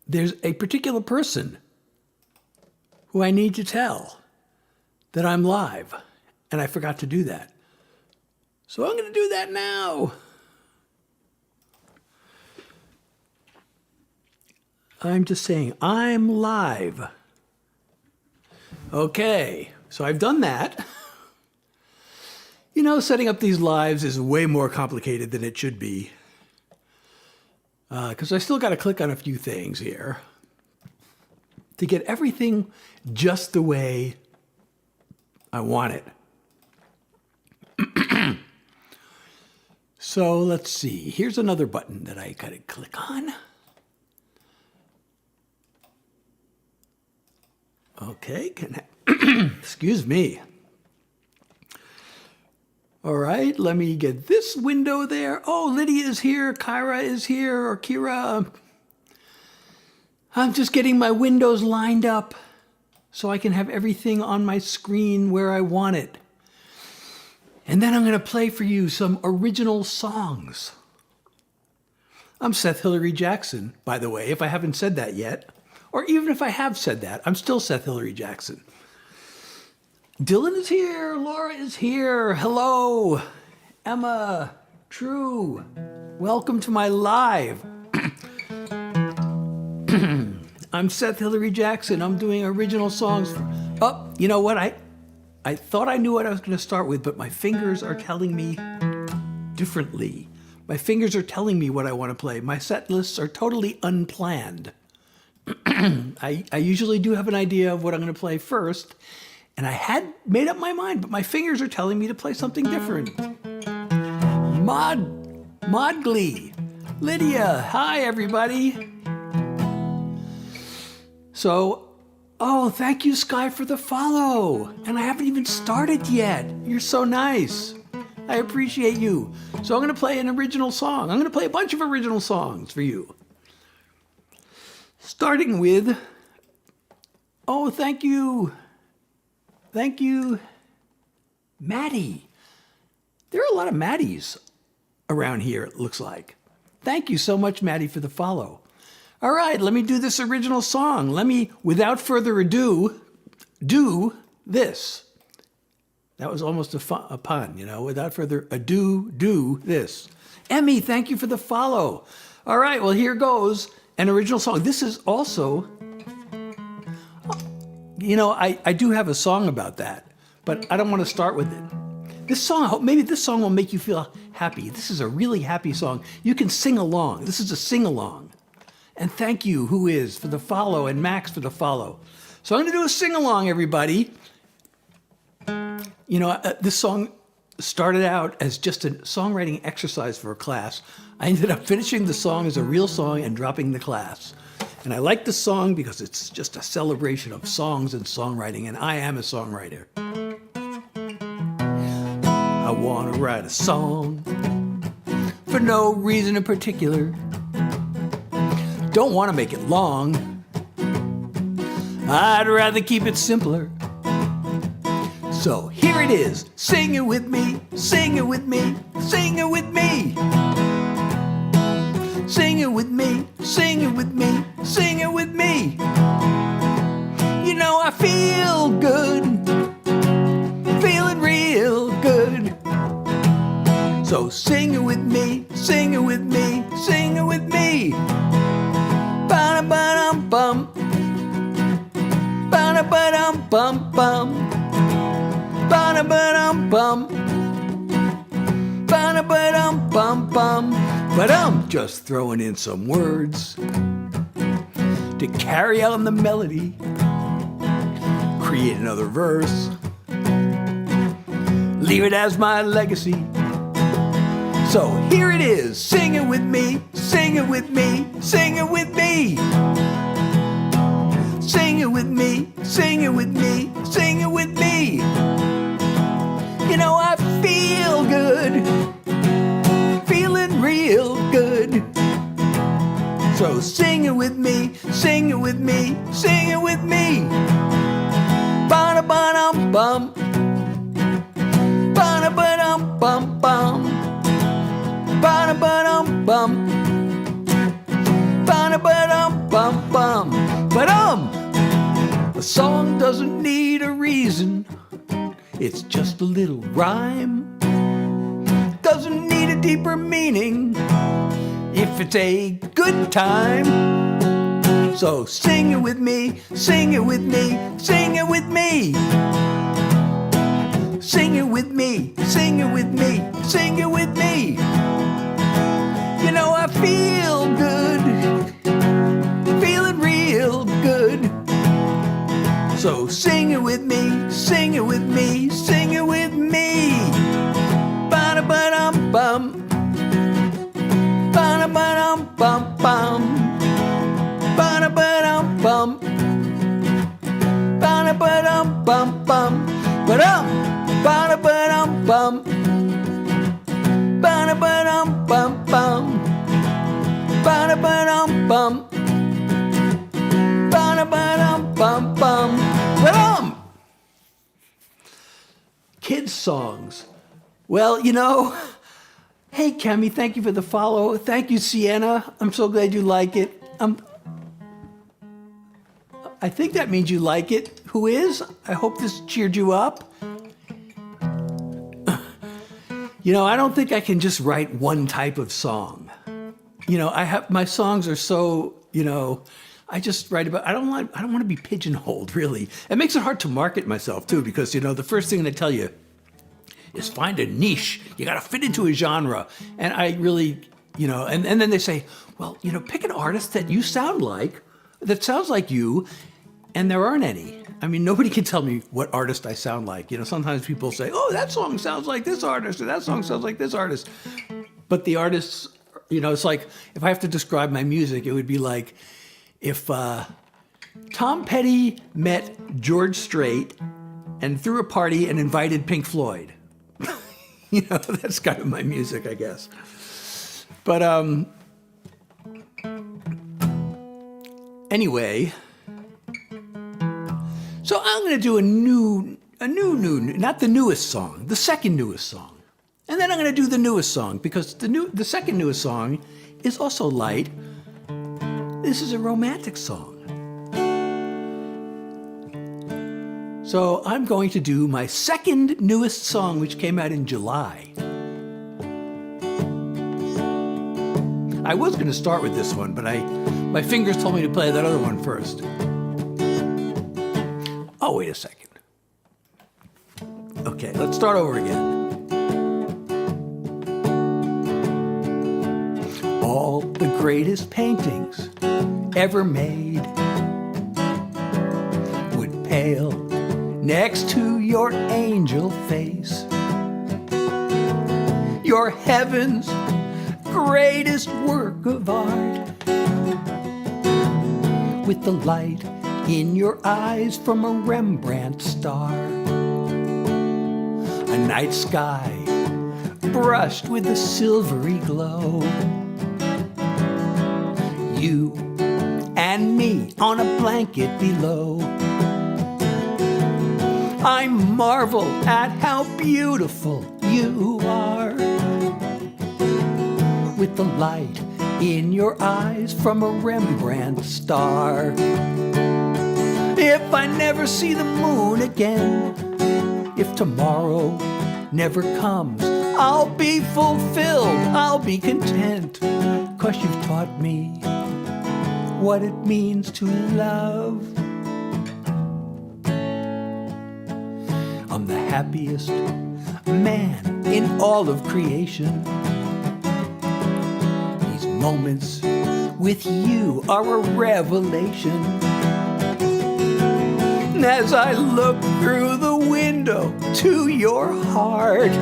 there's a particular person who I need to tell that I'm live, and I forgot to do that. So I'm going to do that now. I'm just saying, I'm live. Okay, so I've done that. You know, setting up these lives is way more complicated than it should be. Because I still got to click on a few things here to get everything just the way I want it. So let's see. Here's another button that I got to click on. Okay, excuse me. All right, let me get this window there. Oh, Lydia is here, Kyra is here, or Kira. I'm just getting my windows lined up so I can have everything on my screen where I want it. And then I'm going to play for you some original songs. I'm Seth Hillary Jackson, by the way, if I haven't said that yet. Or even if I have said that, I'm still Seth Hillary Jackson. Dylan is here. Laura is here. Hello. Emma. True. Welcome to my live. I'm Seth Hillary Jackson. I'm doing original songs. Oh, you know what? I thought I knew what I was going to start with, but my fingers are telling me differently. My fingers are telling me what I want to play. My set lists are totally unplanned. I usually do have an idea of what I'm going to play first. And I had made up my mind, but my fingers are telling me to play something different. Mod Glee. Lydia. Hi, everybody. So, oh, thank you, Sky, for the follow. And I haven't even started yet. You're so nice. I appreciate you. So I'm going to play an original song. I'm going to play a bunch of original songs for you. Starting with, oh, thank you. Thank you, Maddie. There are a lot of Maddies around here, it looks like. Thank you so much, Maddie, for the follow. All right, let me do this original song. Let me, without further ado, do this. That was almost a pun, you know. Without further ado, do this. Emmy, thank you for the follow. All right, well, here goes an original song. This is also... You know, I do have a song about that, but I don't want to start with it. This song, maybe this song will make you feel happy. This is a really happy song. You can sing along. This is a sing-along. And thank you, Who Is, for the follow, and Max for the follow. So I'm going to do a sing-along, everybody. You know, this song started out as just a songwriting exercise for a class. I ended up finishing the song as a real song and dropping the class. And I like this song because it's just a celebration of songs and songwriting, and I am a songwriter. I want to write a song for no reason in particular. Don't want to make it long. I'd rather keep it simpler. So here it is. Sing it with me, sing it with me, sing it with me. Sing it with me, sing it with me, sing it with me. You know I feel good, feeling real good. So sing it with me, sing it with me, sing it with me. Ba-da-ba-dum-bum, ba-da-ba-dum-bum-bum, ba-da-ba-dum-bum, ba-da-ba-dum-bum-bum. But I'm just throwing in some words to carry on the melody, create another verse, leave it as my legacy. So here it is, sing it with me, sing it with me, sing it with me. Sing it with me, sing it with me, sing it with me. You know I feel good, feeling real good. So sing it with me, sing it with me, sing it with me. Ba-da-ba-dum-bum, ba-da-ba-dum-bum-bum, ba-da-ba-dum-bum, ba-da-ba-dum-bum-bum. song doesn't need a reason. It's just a little rhyme. Doesn't need a deeper meaning if it's a good time. So sing it with me, sing it with me, sing it with me. Sing it with me, sing it with me, sing it with me. You know I feel good, feeling real good. So sing it with me, sing it with me, sing it with me. Ba-da-ba-dum-bum, ba-da-ba-dum-bum-bum, ba-da-ba-dum-bum, ba-da-ba-dum-bum-bum, ba-dum, ba-da-ba-dum-bum, ba-da-ba-dum-bum-bum, ba-da-ba-dum-bum, ba-da-ba-dum-bum-bum, ba-dum. Kids songs. Well, you know, hey, Kemi, thank you for the follow. Thank you, Sienna. I'm so glad you like it. I think that means you like it. Who is? I hope this cheered you up. You know, I don't think I can just write one type of song. You know, my songs are so, you know, I just write about, I don't want to be pigeonholed, really. It makes it hard to market myself, too, because, you know, the first thing they tell you is find a niche. You got to fit into a genre. And I really, you know, and then they say, well, you know, pick an artist that you sound like, that sounds like you, and there aren't any. I mean, nobody can tell me what artist I sound like. You know, sometimes people say, oh, that song sounds like this artist, or that song sounds like this artist. But the artists, you know, it's like, if I have to describe my music, it would be like if Tom Petty met George Strait and threw a party and invited Pink Floyd. You know, that's kind of my music, I guess. But anyway, so I'm going to do a new, not the newest song, the second newest song. And then I'm going to do the newest song because the second newest song is also light. This is a romantic song. So I'm going to do my second newest song, which came out in July. I was going to start with this one, but my fingers told me to play that other one first. Oh, wait a second. Okay, let's start over again. All the greatest paintings ever made would pale next to your angel face. Your heaven's greatest work of art, with the light in your eyes from a Rembrandt star. A night sky brushed with a silvery glow. You and me on a blanket below. I marvel at how beautiful you are, with the light in your eyes from a Rembrandt star. If I never see the moon again, if tomorrow never comes, I'll be fulfilled, I'll be content, 'cause you've taught me what it means to love. I'm the happiest man in all of creation. These moments with you are a revelation. As I look through the window to your heart,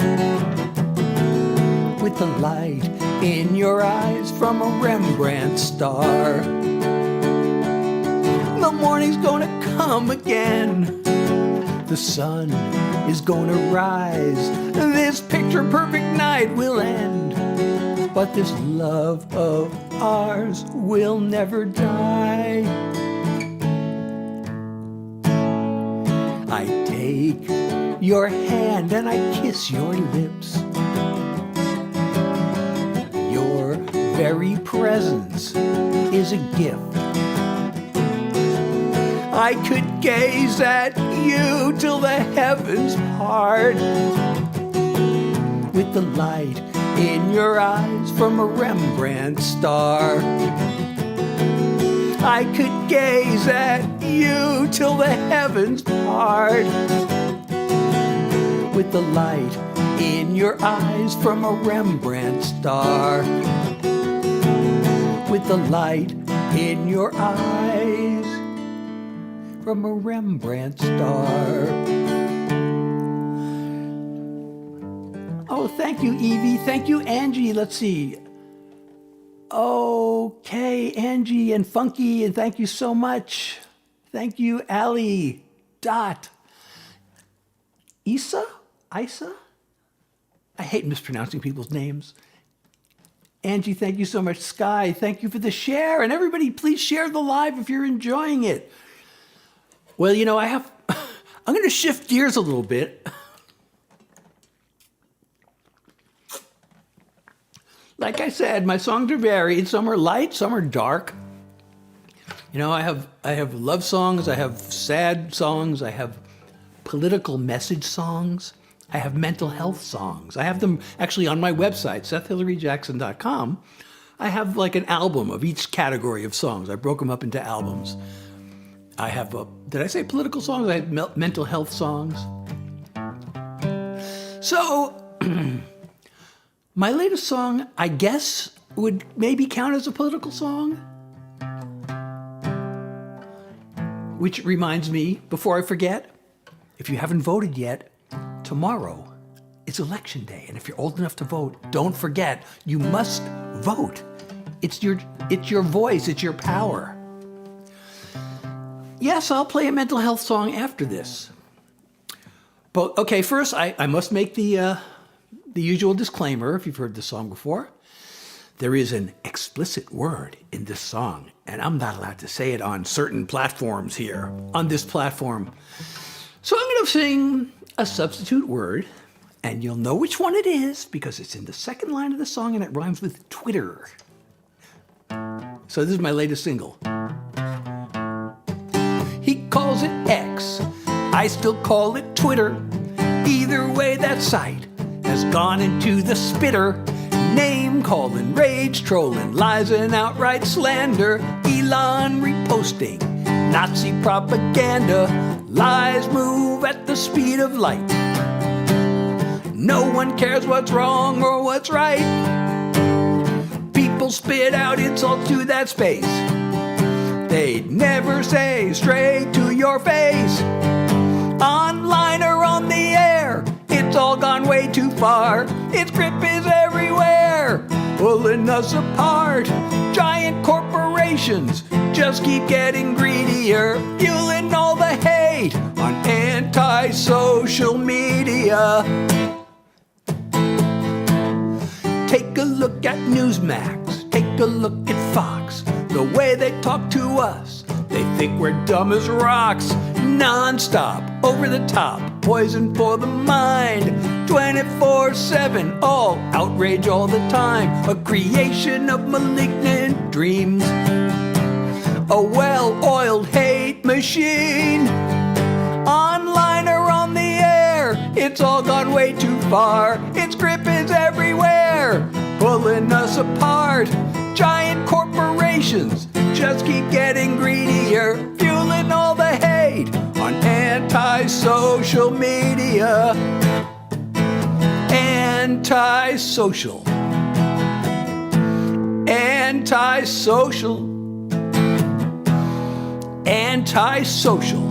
with the light in your eyes from a Rembrandt star. The morning's gonna come again. The sun is gonna rise. This picture-perfect night will end. But this love of ours will never die. I take your hand and I kiss your lips. Your very presence is a gift. I could gaze at you till the heavens part, with the light in your eyes from a Rembrandt star. I could gaze at you till the heavens part, with the light in your eyes from a Rembrandt star. With the light in your eyes from a Rembrandt star. Oh, thank you, Evie. Thank you, Angie. Let's see. Okay, Angie and Funky, and thank you so much. Thank you, Allie, Dot, Isa? I hate mispronouncing people's names. Angie, thank you so much. Sky, thank you for the share. And everybody, please share the live if you're enjoying it. Well, you know, I'm going to shift gears a little bit. Like I said, my songs are varied. Some are light, some are dark. You know, I have love songs, I have sad songs, I have political message songs, I have mental health songs. I have them actually on my website, SethHillaryJackson.com. I have like an album of each category of songs. I broke them up into albums. I have, did I say political songs? I have mental health songs. So, my latest song, I guess, would maybe count as a political song. Which reminds me, before I forget, if you haven't voted yet, tomorrow is election day. And if you're old enough to vote, don't forget, you must vote. It's your voice, it's your power. Yes, I'll play a mental health song after this. But okay, first I must make the usual disclaimer, if you've heard this song before. There is an explicit word in this song, and I'm not allowed to say it on certain platforms here, on this platform. So I'm going to sing a substitute word, and you'll know which one it is because it's in the second line of the song and it rhymes with Twitter. So this is my latest single. He calls it X, I still call it Twitter. Either way, that site has gone into the spitter. Name calling, rage trolling, lies and outright slander. Elon reposting, Nazi propaganda. Lies move at the speed of light. No one cares what's wrong or what's right. People spit out insults to that space. They'd never say straight to your face. Online or on the air, it's all gone way too far. Its grip is everywhere, pulling us apart. Giant corporations just keep getting greedier, fueling all the hate on anti-social media. Take a look at Newsmax, take a look at Fox. The way they talk to us, they think we're dumb as rocks. Non-stop, over the top, poison for the mind. 24/7, all outrage all the time. A creation of malignant dreams. A well-oiled hate machine. Online or on the air, it's all gone way too far. Its grip is everywhere, pulling us apart. Giant corporations just keep getting greedier, fueling all the hate on anti-social media. Anti-social. Anti-social. Anti-social.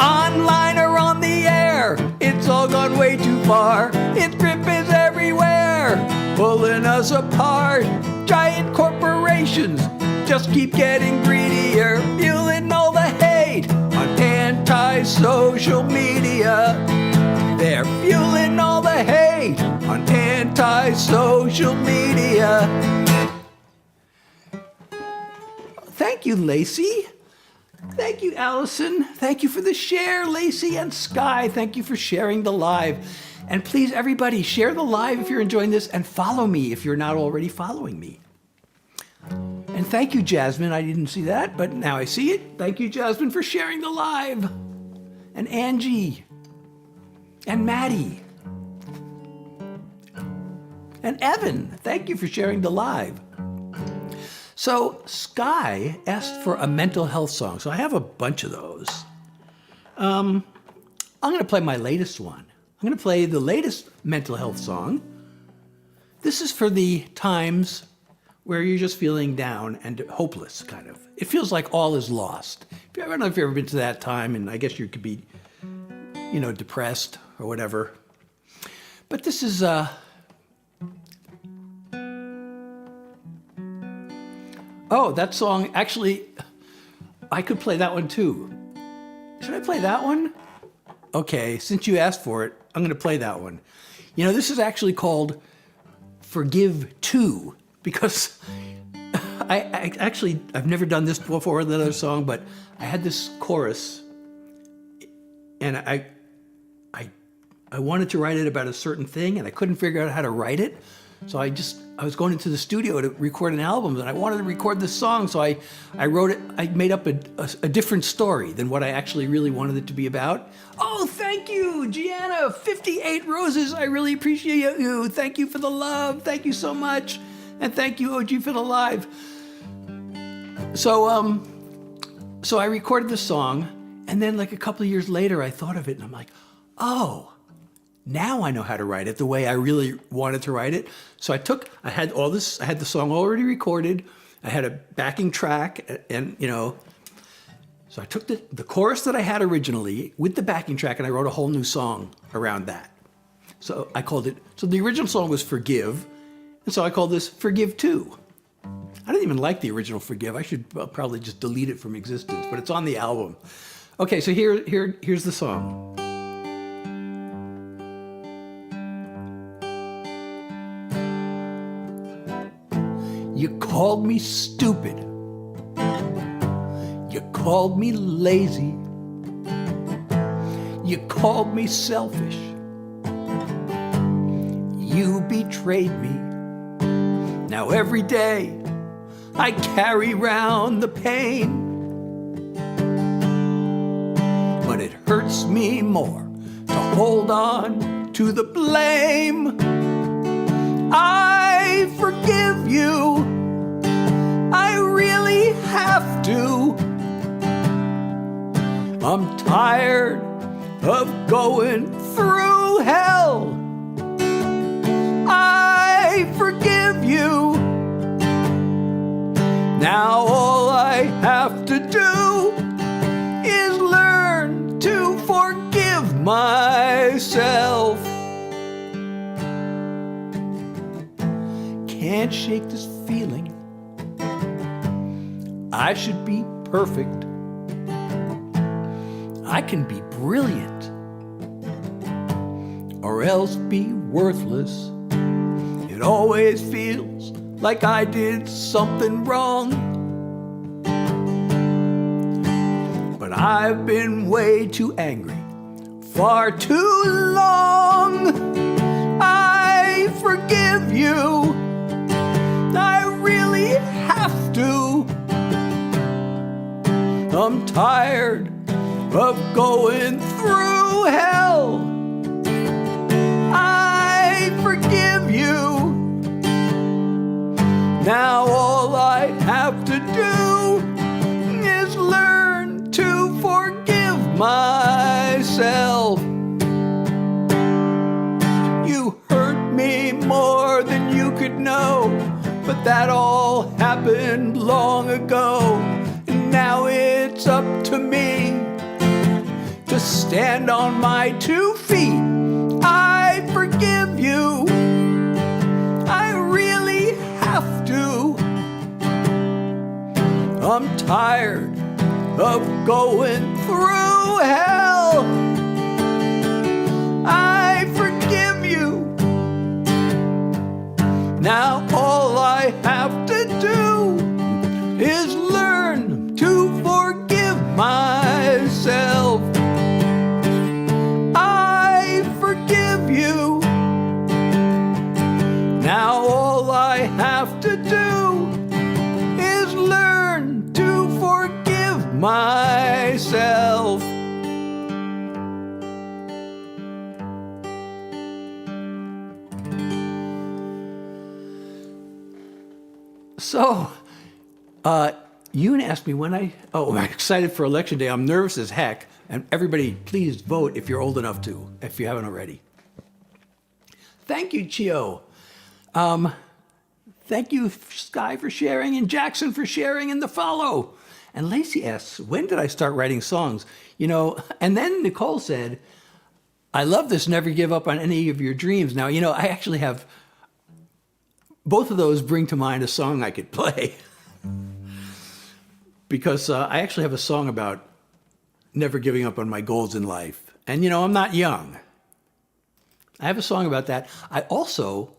Online or on the air, it's all gone way too far. Its grip is everywhere, pulling us apart. Giant corporations just keep getting greedier, fueling all the hate on anti-social media. They're fueling all the hate on anti-social media. Thank you, Lacey. Thank you, Allison. Thank you for the share, Lacey and Sky. Thank you for sharing the live. And please, everybody, share the live if you're enjoying this and follow me if you're not already following me. And thank you, Jasmine. I didn't see that, but now I see it. Thank you, Jasmine, for sharing the live. And Angie. And Maddie. And Evan. Thank you for sharing the live. So Sky asked for a mental health song. So I have a bunch of those. I'm going to play my latest one. I'm going to play the latest mental health song. This is for the times where you're just feeling down and hopeless, kind of. It feels like all is lost. I don't know if you've ever been to that time, and I guess you could be, depressed or whatever. But this is, oh, that song, actually, I could play that one too. Should I play that one? Okay, since you asked for it, I'm going to play that one. This is actually called Forgive 2, because I've never done this before with another song, but I had this chorus, and I wanted to write it about a certain thing, and I couldn't figure out how to write it. So I was going into the studio to record an album, and I wanted to record this song, so I wrote it. I made up a different story than what I actually really wanted it to be about. Oh, thank you, Gianna, 58 roses. I really appreciate you. Thank you for the love. Thank you so much. And thank you, OG, for the live. So I recorded the song, and then like a couple of years later, I thought of it, and I'm like, oh, now I know how to write it the way I really wanted to write it. So I had the song already recorded. I had a backing track, and so I took the chorus that I had originally with the backing track, and I wrote a whole new song around that. So I called it, so the original song was Forgive, and so I called this Forgive 2. I didn't even like the original Forgive. I should probably just delete it from existence, but it's on the album. Okay, so here's the song. You called me stupid. You called me lazy. You called me selfish. You betrayed me. Now every day I carry round the pain. But it hurts me more to hold on to the blame. I forgive you. I really have to. I'm tired of going through hell. I forgive you. Now all I have to do is learn to forgive myself. Can't shake this feeling. I should be perfect. I can be brilliant, or else be worthless. It always feels like I did something wrong. But I've been way too angry, far too long. I forgive you. I really have to. I'm tired of going through hell. I forgive you. Now all I have to do is learn to forgive myself. You hurt me more than you could know, but that all happened long ago. And now it's up to me to stand on my 2 feet. I forgive you. I really have to. I'm tired of going through hell. I forgive you. Now all I have to do is learn to forgive myself. I forgive you. Now all I have to do is So, Yoon asked me when I'm excited for Election Day. I'm nervous as heck. And everybody, please vote if you're old enough to, if you haven't already. Thank you, Chio. Thank you, Sky, for sharing, and Jackson for sharing, and the follow. And Lacey asks, when did I start writing songs? And then Nicole said, I love this, never give up on any of your dreams. Now, I actually have, both of those bring to mind a song I could play. Because I actually have a song about never giving up on my goals in life. And, I'm not young. I have a song about that. I also,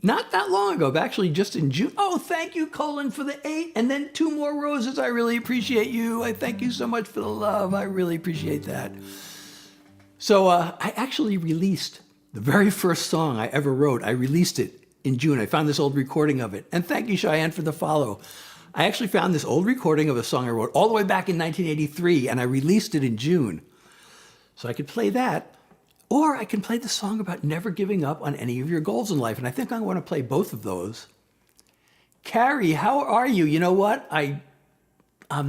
not that long ago, but actually just in June. Oh, thank you, Colin, for the 8. And then 2 more roses. I really appreciate you. I thank you so much for the love. I really appreciate that. So I actually released the very first song I ever wrote. I released it in June. I found this old recording of it. And thank you, Cheyenne, for the follow. I actually found this old recording of a song I wrote all the way back in 1983, and I released it in June. So I could play that. Or I can play the song about never giving up on any of your goals in life. And I think I want to play both of those. Carrie, how are you? You know what? I'm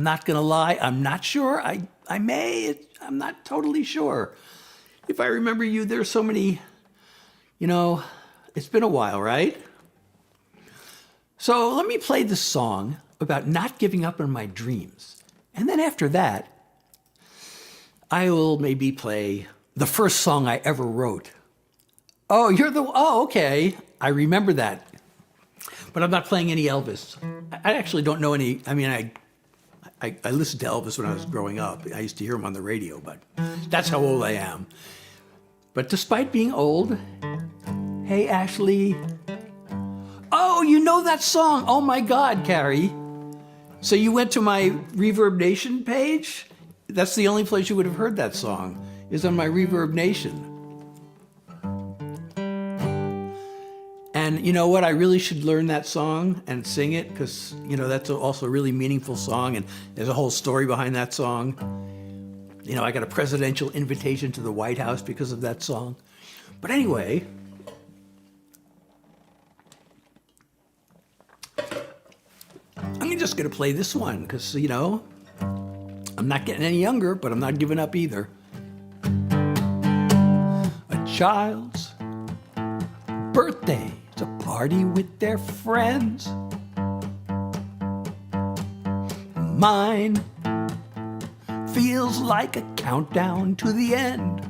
not going to lie. I'm not sure. I may. I'm not totally sure. If I remember you, there's so many, it's been a while, right? So let me play this song about not giving up on my dreams. And then after that, I will maybe play the first song I ever wrote. Oh, okay. I remember that. But I'm not playing any Elvis. I actually don't know any. I mean, I listened to Elvis when I was growing up. I used to hear him on the radio, but that's how old I am. But despite being old, hey, Ashley. Oh, you know that song. Oh my God, Carrie. So you went to my Reverb Nation page? That's the only place you would have heard that song, is on my Reverb Nation. And you know what? I really should learn that song and sing it, because that's also a really meaningful song, and there's a whole story behind that song. I got a presidential invitation to the White House because of that song. But anyway, I'm just going to play this one because, I'm not getting any younger, but I'm not giving up either. A child's birthday is a party with their friends. Mine feels like a countdown to the end.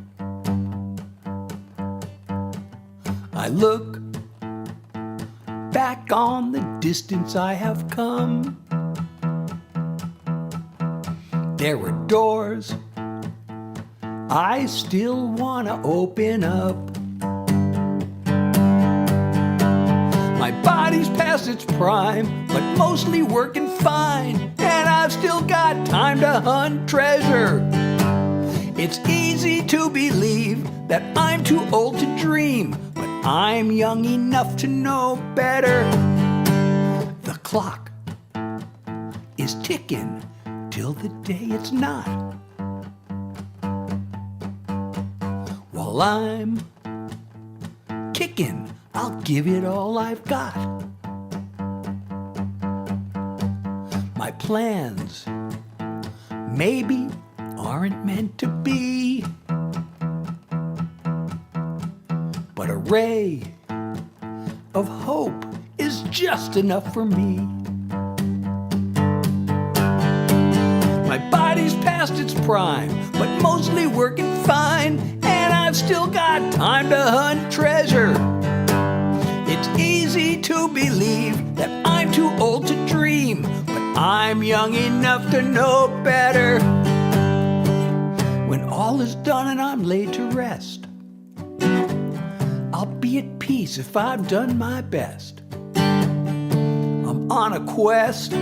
I look back on the distance I have come. There were doors I still want to open up. My body's past its prime, but mostly working fine, and I've still got time to hunt treasure. It's easy to believe that I'm too old to dream, but I'm young enough to know better. The clock is ticking till the day it's not. While I'm kicking, I'll give it all I've got. My plans maybe aren't meant to be, but a ray of hope is just enough for me. My body's past its prime, but mostly working fine, and I've still got time to hunt treasure. It's easy to believe that I'm too old to dream, but I'm young enough to know better. When all is done and I'm laid to rest, I'll be at peace if I've done my best. I'm on a quest.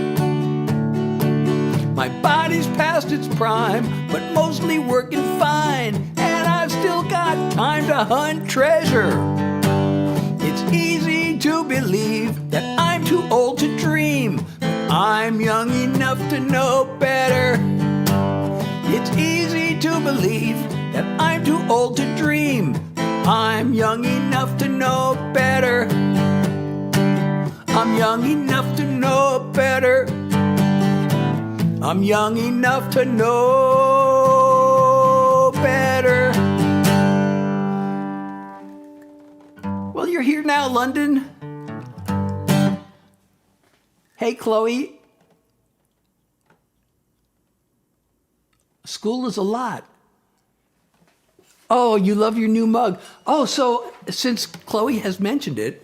My body's past its prime, but mostly working fine, and I've still got time to hunt treasure. It's easy to believe that I'm too old to dream, but I'm young enough to know better. It's easy to believe that I'm too old to dream, I'm young enough to know better. I'm young enough to know better. I'm young enough to know better. Well, you're here now, London. Hey, Chloe. School is a lot. Oh, you love your new mug. Oh, so since Chloe has mentioned it,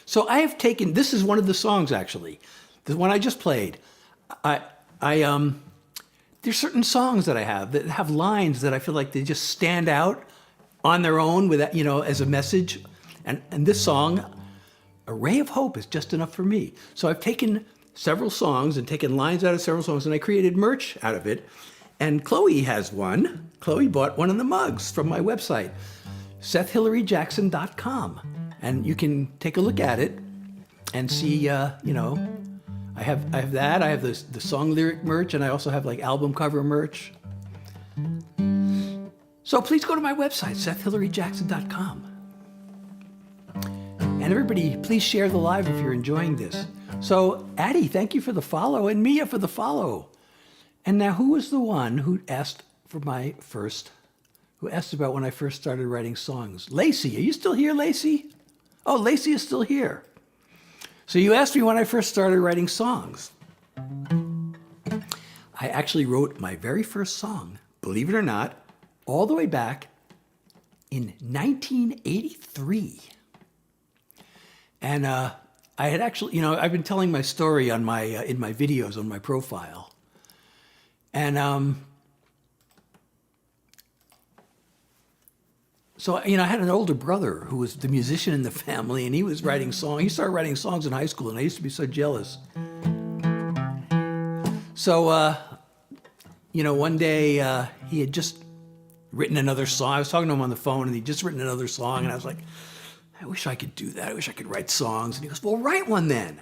so I have taken, this is one of the songs actually, the one I just played. There's certain songs that I have that have lines that I feel like they just stand out on their own with that, you know, as a message. And this song, A Ray of Hope, is just enough for me. So I've taken several songs and taken lines out of several songs, and I created merch out of it. And Chloe has one. Chloe bought one of the mugs from my website, SethHillaryJackson.com. And you can take a look at it and see, you know, I have that. I have the song lyric merch, and I also have like album cover merch. So please go to my website, SethHillaryJackson.com. And everybody, please share the live if you're enjoying this. So Addie, thank you for the follow, and Mia for the follow. And now, who was the one who asked about when I first started writing songs? Lacey, are you still here, Lacey? Oh, Lacey is still here. So you asked me when I first started writing songs. I actually wrote my very first song, believe it or not, all the way back in 1983. And I had actually, you know, I've been telling my story on my in my videos on my profile. And so, you know, I had an older brother who was the musician in the family, and he was writing songs. He started writing songs in high school, and I used to be so jealous. So, you know, one day he had just written another song. I was talking to him on the phone, and he'd just written another song, and I was like, I wish I could do that. I wish I could write songs. And he goes, well, write one then.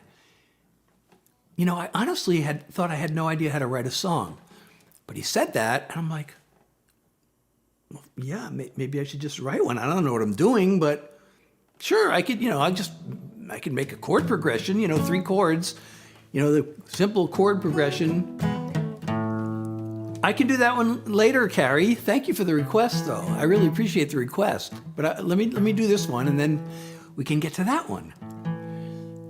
You know, I honestly thought I had no idea how to write a song. But he said that, and I'm like, well, yeah, maybe I should just write one. I don't know what I'm doing, but sure, I could, you know, I can make a chord progression, you know, 3 chords, you know, the simple chord progression. I can do that one later, Carrie. Thank you for the request, though. I really appreciate the request. But let me do this one, and then we can get to that one.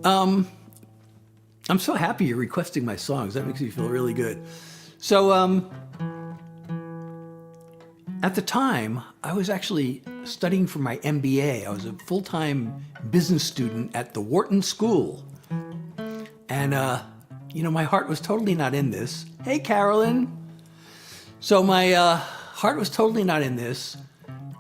I'm so happy you're requesting my songs. That makes me feel really good. So, at the time, I was actually studying for my MBA. I was a full-time business student at the Wharton School. And, you know, my heart was totally not in this. Hey, Carolyn. So my heart was totally not in this.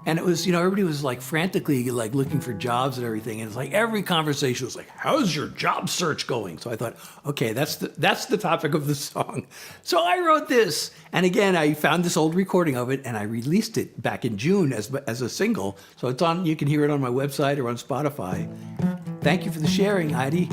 And it was, you know, everybody was like frantically like looking for jobs and everything. And it's like every conversation was like, how's your job search going? So I thought, okay, that's the topic of the song. So I wrote this. And again, I found this old recording of it, and I released it back in June as a single. So it's on, you can hear it on my website or on Spotify. Thank you for the sharing, Heidi.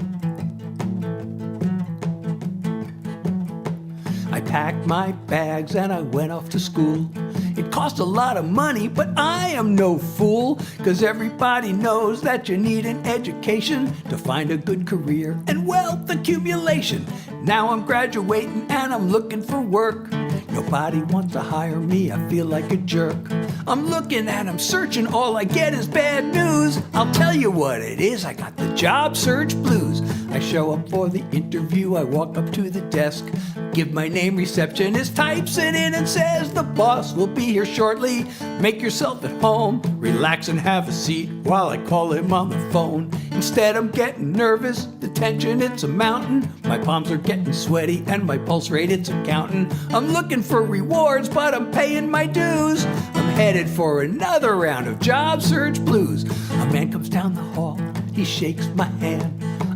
I packed my bags and I went off to school. It cost a lot of money, but I am no fool, 'cause everybody knows that you need an education to find a good career and wealth accumulation. Now I'm graduating and I'm looking for work. Nobody wants to hire me, I feel like a jerk. I'm looking and I'm searching, all I get is bad news. I'll tell you what it is, I got the job search blues. I show up for the interview, I walk up to the desk, give my name, receptionist types it in and says, the boss will be here shortly. Make yourself at home, relax and have a seat while I call him on the phone. Instead I'm getting nervous, the tension it's a mountain. My palms are getting sweaty and my pulse rate it's a counting. I'm looking for rewards, but I'm paying my dues. I'm headed for another round of job search blues. A man comes down the hall, he shakes my hand.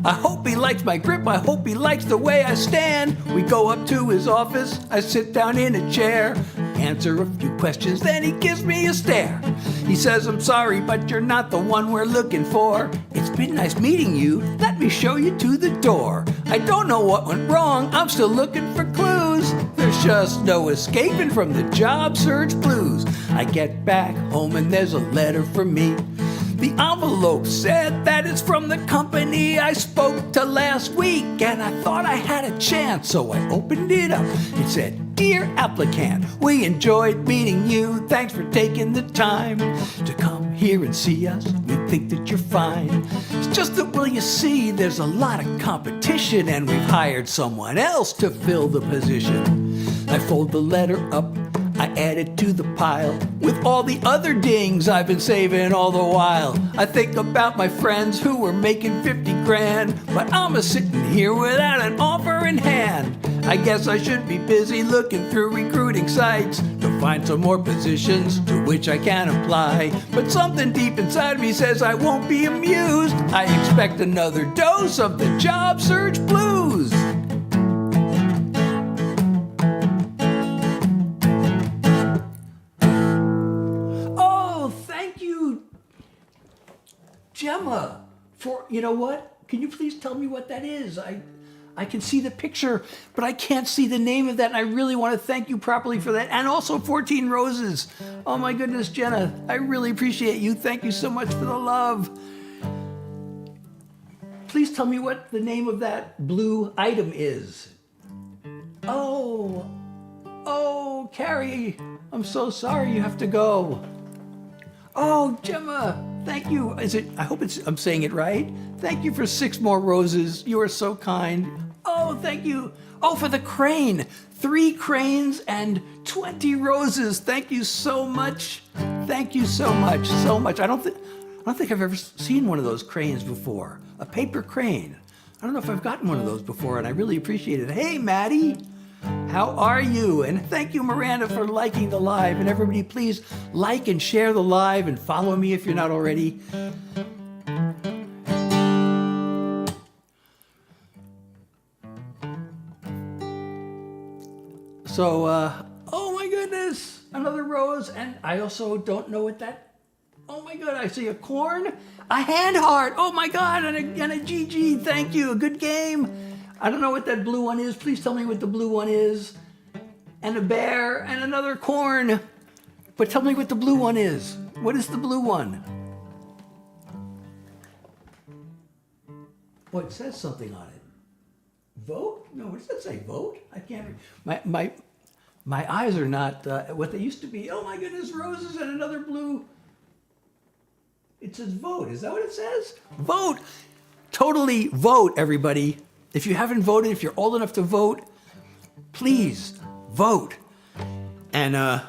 I hope he likes my grip, I hope he likes the way I stand. We go up to his office, I sit down in a chair, answer a few questions, then he gives me a stare. He says, I'm sorry, but you're not the one we're looking for. It's been nice meeting you, let me show you to the door. I don't know what went wrong, I'm still looking for clues. There's just no escaping from the job search blues. I get back home and there's a letter for me. The envelope said that it's from the company I spoke to last week, and I thought I had a chance, so I opened it up. It said, "Dear applicant, we enjoyed meeting you. Thanks for taking the time to come here and see us. We think that you're fine. It's just that, well, you see, there's a lot of competition, and we've hired someone else to fill the position." I fold the letter up, I add it to the pile with all the other dings I've been saving all the while. I think about my friends who were making 50 grand, but I'm a sitting here without an offer in hand. I guess I should be busy looking through recruiting sites to find some more positions to which I can apply. But something deep inside me says I won't be amused. I expect another dose of the job search blues. Gemma, for, you know what? Can you please tell me what that is? I can see the picture, but I can't see the name of that, and I really want to thank you properly for that. And also 14 Roses. Oh my goodness, Jenna, I really appreciate you. Thank you so much for the love. Please tell me what the name of that blue item is. Oh, Carrie, I'm so sorry you have to go. Oh, Gemma, thank you. I hope I'm saying it right. Thank you for 6 more roses. You are so kind. Oh, thank you. Oh, for the crane. 3 cranes and 20 roses. Thank you so much. Thank you so much, so much. I don't think I've ever seen one of those cranes before. A paper crane. I don't know if I've gotten one of those before, and I really appreciate it. Hey, Maddie. How are you? And thank you, Miranda, for liking the live. And everybody, please like and share the live and follow me if you're not already. So, oh my goodness, another rose. And I also don't know what that, oh my God, I see a corn, a hand heart. Oh my God, and a GG, thank you, a good game. I don't know what that blue one is. Please tell me what the blue one is. And a bear and another corn. But tell me what the blue one is. What is the blue one? Well, it says something on it. Vote? No, what does that say? Vote? I can't read. My eyes are not what they used to be. Oh my goodness, roses and another blue. It says vote. Is that what it says? Vote. Totally vote, everybody. If you haven't voted, if you're old enough to vote, please vote. And I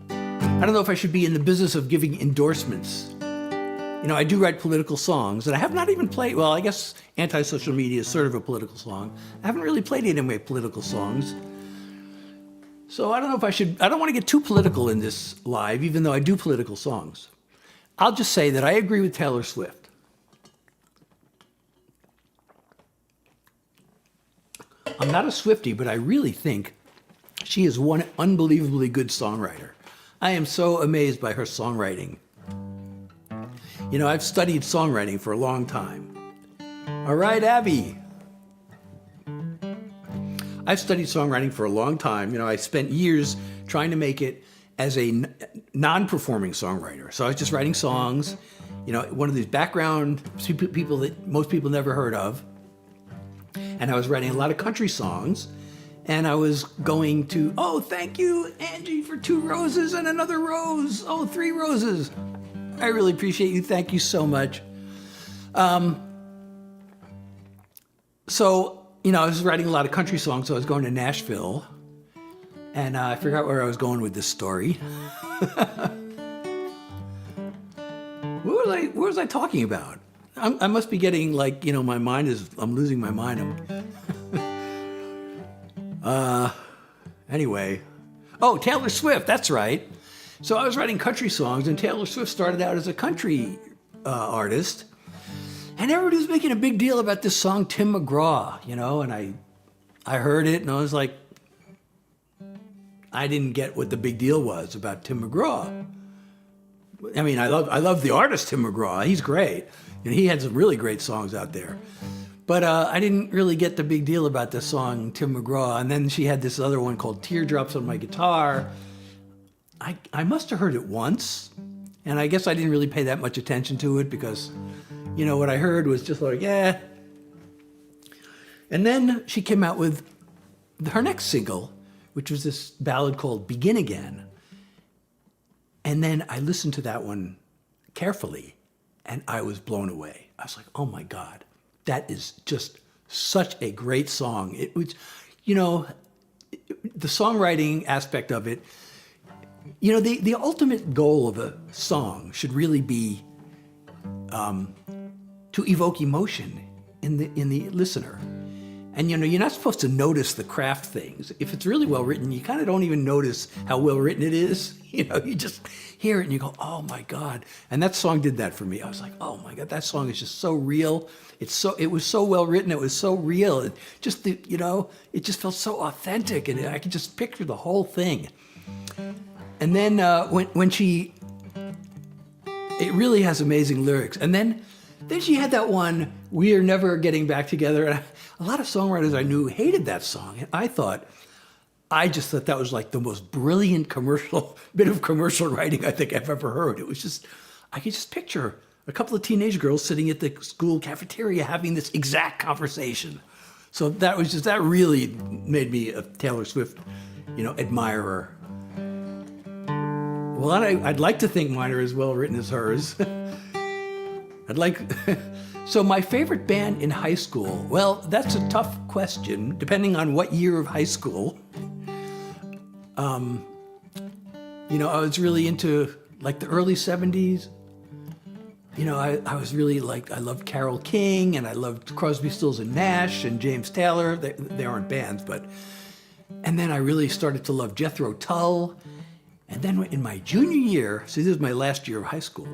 don't know if I should be in the business of giving endorsements. You know, I do write political songs, and I have not even played, well, I guess Anti-Social Media is sort of a political song. I haven't really played any of my political songs. So I don't know if I don't want to get too political in this live, even though I do political songs. I'll just say that I agree with Taylor Swift. I'm not a Swiftie, but I really think she is one unbelievably good songwriter. I am so amazed by her songwriting. You know, I've studied songwriting for a long time. All right, Abby. I've studied songwriting for a long time. You know, I spent years trying to make it as a non-performing songwriter. So I was just writing songs, you know, one of these background people that most people never heard of. And I was writing a lot of country songs, and I was going to, oh, thank you, Angie, for 2 roses and another rose. Oh, 3 roses. I really appreciate you. Thank you so much. So, you know, I was writing a lot of country songs, so I was going to Nashville, and I forgot where I was going with this story. What was I talking about? I must be getting, like, you know, I'm losing my mind. Anyway. Oh, Taylor Swift, that's right. So I was writing country songs, and Taylor Swift started out as a country artist. And everybody was making a big deal about this song, Tim McGraw, you know, and I heard it, and I was like, I didn't get what the big deal was about Tim McGraw. I mean, I love the artist Tim McGraw. He's great. And he had some really great songs out there. But I didn't really get the big deal about this song, Tim McGraw. And then she had this other one called Teardrops on My Guitar. I must have heard it once. And I guess I didn't really pay that much attention to it because, you know, what I heard was just like, yeah. And then she came out with her next single, which was this ballad called Begin Again. And then I listened to that one carefully, and I was blown away. I was like, oh my God, that is just such a great song. It was, you know, the songwriting aspect of it, you know, the ultimate goal of a song should really be to evoke emotion in the listener. And, you know, you're not supposed to notice the craft things. If it's really well written, you kind of don't even notice how well written it is. You know, you just hear it and you go, oh my God. And that song did that for me. I was like, oh my God, that song is just so real. It was so well written. It was so real. It just, you know, it just felt so authentic, and I could just picture the whole thing. And then when she, it really has amazing lyrics. And then she had that one, We Are Never Getting Back Together. And a lot of songwriters I knew hated that song. And I just thought that was like the most brilliant bit of commercial writing I think I've ever heard. It was just, I could just picture a couple of teenage girls sitting at the school cafeteria having this exact conversation. So that really made me a Taylor Swift, you know, admirer. Well, I'd like to think mine are as well written as hers. So my favorite band in high school, well, that's a tough question, depending on what year of high school. You know, I was really into like the early 70s. You know, I was really I loved Carole King, and I loved Crosby, Stills and Nash and James Taylor. They aren't bands, and then I really started to love Jethro Tull. And then in my junior year, so this is my last year of high school,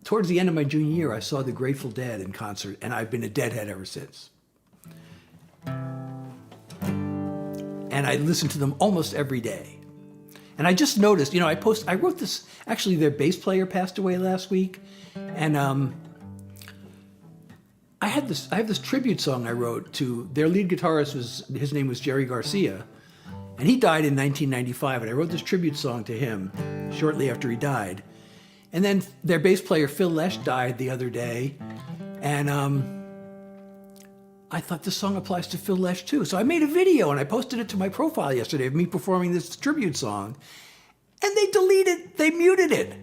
towards the end of my junior year, I saw the Grateful Dead in concert, and I've been a Deadhead ever since. And I listened to them almost every day. And I just noticed, you know, I wrote this, actually their bass player passed away last week. And I have this tribute song I wrote to their lead guitarist, his name was Jerry Garcia. And he died in 1995, and I wrote this tribute song to him shortly after he died. And then their bass player, Phil Lesh, died the other day. And I thought this song applies to Phil Lesh too. So I made a video and I posted it to my profile yesterday of me performing this tribute song. And they muted it.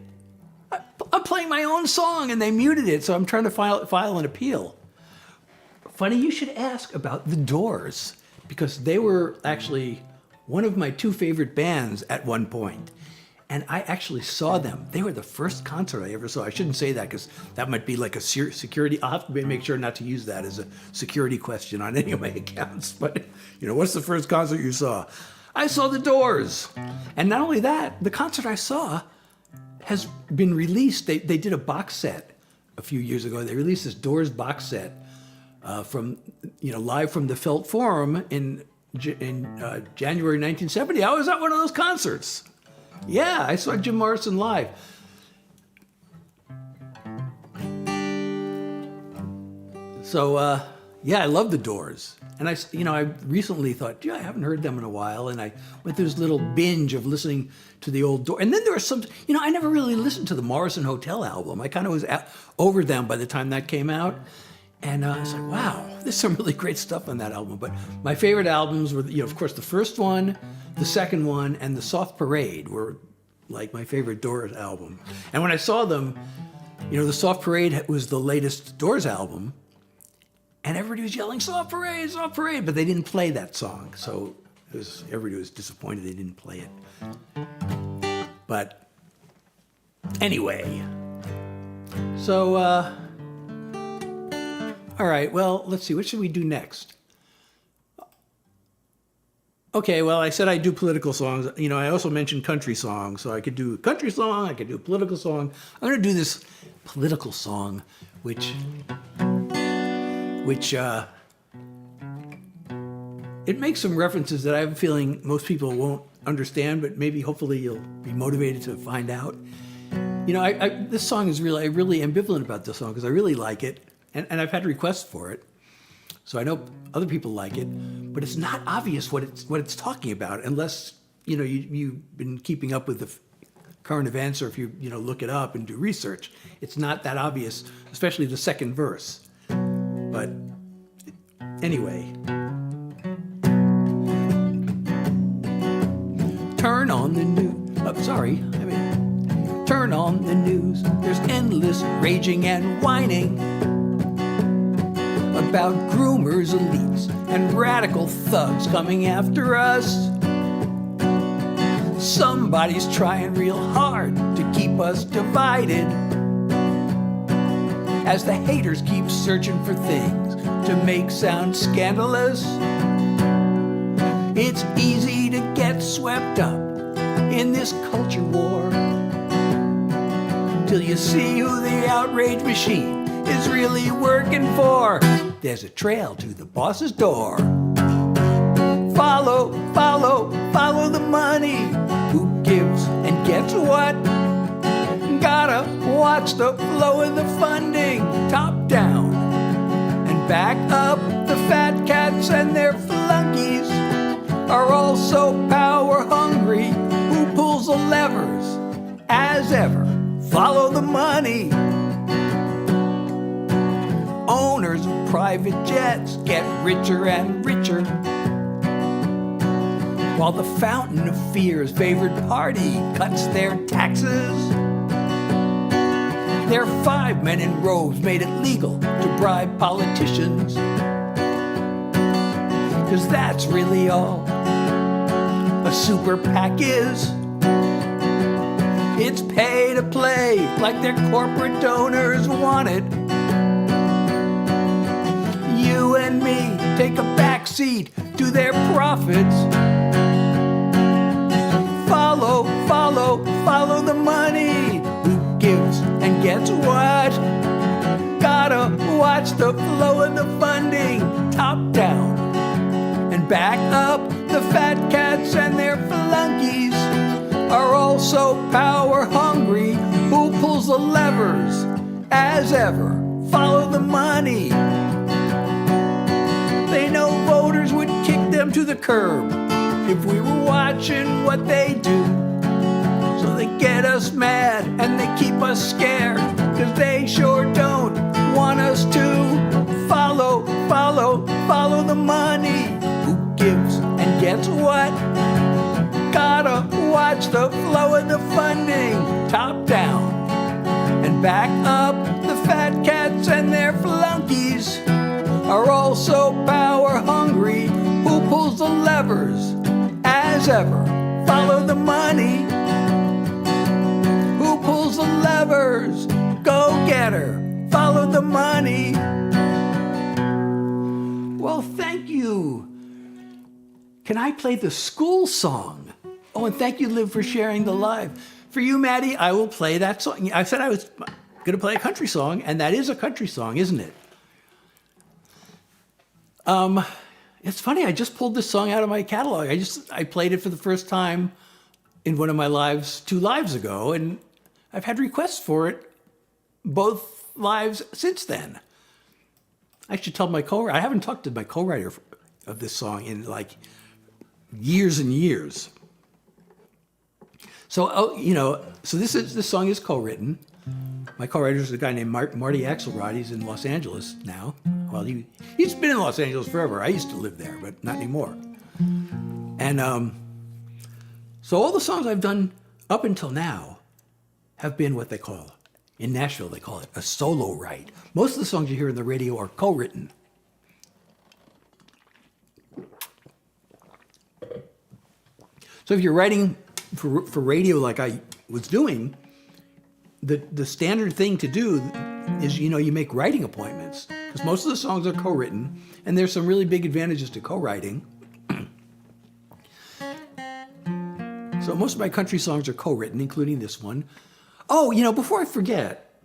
I'm playing my own song and they muted it. So I'm trying to file an appeal. Funny you should ask about The Doors, because they were actually one of my two favorite bands at one point. And I actually saw them. They were the first concert I ever saw. I shouldn't say that because that might be like a security. I'll have to make sure not to use that as a security question on any of my accounts. But, you know, what's the first concert you saw? I saw The Doors. And not only that, the concert I saw has been released. They did a box set a few years ago. They released this Doors box set from, you know, live from the Felt Forum in January 1970. I was at one of those concerts. Yeah, I saw Jim Morrison live. So, yeah, I love The Doors. And I recently thought, I haven't heard them in a while. And I went through this little binge of listening to the old Doors. And then there was some, I never really listened to the Morrison Hotel album. I kind of was over them by the time that came out. And I was like, wow, there's some really great stuff on that album. But my favorite albums were, of course, the first one, the second one, and The Soft Parade were like my favorite Doors album. And when I saw them, The Soft Parade was the latest Doors album. And everybody was yelling, Soft Parade, Soft Parade. But they didn't play that song. So everybody was disappointed they didn't play it. But anyway, so, all right, well, let's see. What should we do next? Okay, well, I said I do political songs. I also mentioned country songs. So I could do a country song. I could do a political song. I'm going to do this political song, which it makes some references that I have a feeling most people won't understand, but maybe hopefully you'll be motivated to find out. This song is really, I'm really ambivalent about this song because I really like it. And I've had requests for it, so I know other people like it, but it's not obvious what it's talking about unless you've been keeping up with the current events or if you look it up and do research. It's not that obvious, especially the second verse. But anyway. Turn on the news. Turn on the news. There's endless raging and whining about groomers, elites, and radical thugs coming after us. Somebody's trying real hard to keep us divided as the haters keep searching for things to make sound scandalous. It's easy to get swept up in this culture war till you see who the outrage machine is really working for. There's a trail to the boss's door. Follow, follow, follow the money. Who gives and gets what? Gotta watch the flow of the funding, top down and back up. The fat cats and their flunkies are also power hungry. Who pulls the levers? As ever, follow the money. Owners of private jets get richer and richer, while the fountain of fear's favored party cuts their taxes. Their 5 men in robes made it legal to bribe politicians, 'cause that's really all a super PAC is. It's pay to play like their corporate donors want it. You and me take a back seat to their profits. Follow, follow, follow the money. Who gives and gets what? Gotta watch the flow of the funding, top down and back up. The fat cats and their flunkies are also power hungry. Who pulls the levers? As ever, follow the money. They know voters would kick them to the curb if we were watching what they do. So they get us mad and they keep us scared, 'cause they sure don't want us to. Follow, follow, follow the money. Who gives and gets what? Gotta watch the flow of the funding, top down and back up. The fat cats and their flunkies are also power hungry. Who pulls the levers? As ever, follow the money. Who pulls the levers? Go get her. Follow the money. Well, thank you. Can I play the school song? Oh, and thank you, Liv, for sharing the live. For you, Maddie, I will play that song. I said I was going to play a country song, and that is a country song, isn't it? It's funny, I just pulled this song out of my catalog. I played it for the first time in one of my lives 2 lives ago, and I've had requests for it both lives since then. I should tell my co-writer. I haven't talked to my co-writer of this song in like years and years. So, so this song is co-written. My co-writer is a guy named Marty Axelrod. He's in Los Angeles now. Well, he's been in Los Angeles forever. I used to live there, but not anymore. And so all the songs I've done up until now have been what they call, in Nashville they call it, a solo write. Most of the songs you hear in the radio are co-written. So if you're writing for radio like I was doing, the standard thing to do is, you make writing appointments, because most of the songs are co-written, and there's some really big advantages to co-writing. So most of my country songs are co-written, including this one. Oh, before I forget,